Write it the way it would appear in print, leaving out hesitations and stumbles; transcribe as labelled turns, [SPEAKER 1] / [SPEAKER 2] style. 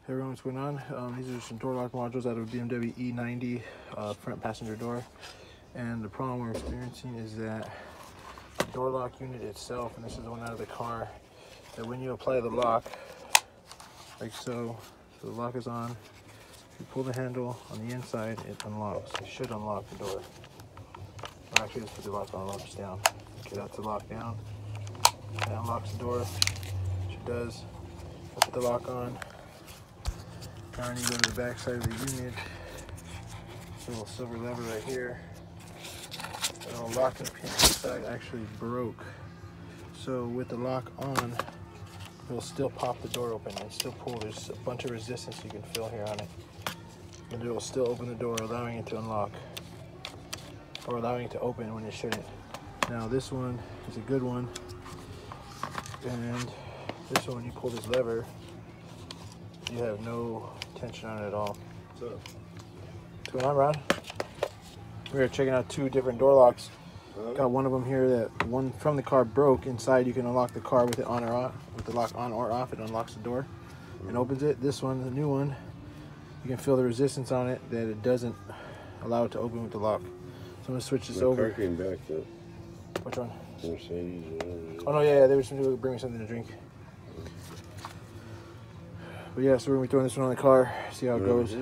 [SPEAKER 1] Hey everyone, what's going on? These are some door lock modules out of BMW e90 front passenger door. And the problem we're experiencing is that the door lock unit itself, and this is the one out of the car, that when you apply the lock, like so the lock is on, if you pull the handle on the inside, it unlocks. It should unlock the door. Or actually, just put the lock on, locks down. Okay, that's the lock down. That unlocks the door, which it does. I put the lock on. Now you go to the back side of the unit, this little silver lever right here. The little locking pin inside actually broke. So with the lock on, it'll still pop the door open and still pull. There's a bunch of resistance you can feel here on it. And it will still open the door, allowing it to unlock. Or allowing it to open when it shouldn't. Now this one is a good one. And this one, when you pull this lever, you have no tension on it at all.
[SPEAKER 2] What's up?
[SPEAKER 1] What's going on, Ron? We are checking out two different door locks. Got one of them here that one from the car broke. Inside you can unlock the car with it on or off. With the lock on or off, it unlocks the door and opens it. This one, the new one, you can feel the resistance on it that it doesn't allow it to open with the lock. So I'm gonna switch this over.
[SPEAKER 2] My car came back though.
[SPEAKER 1] Which one?
[SPEAKER 2] Mercedes.
[SPEAKER 1] Oh no, yeah, they were supposed to bring me something to drink. But yeah, so we're gonna be throwing this one on the car, see how it goes.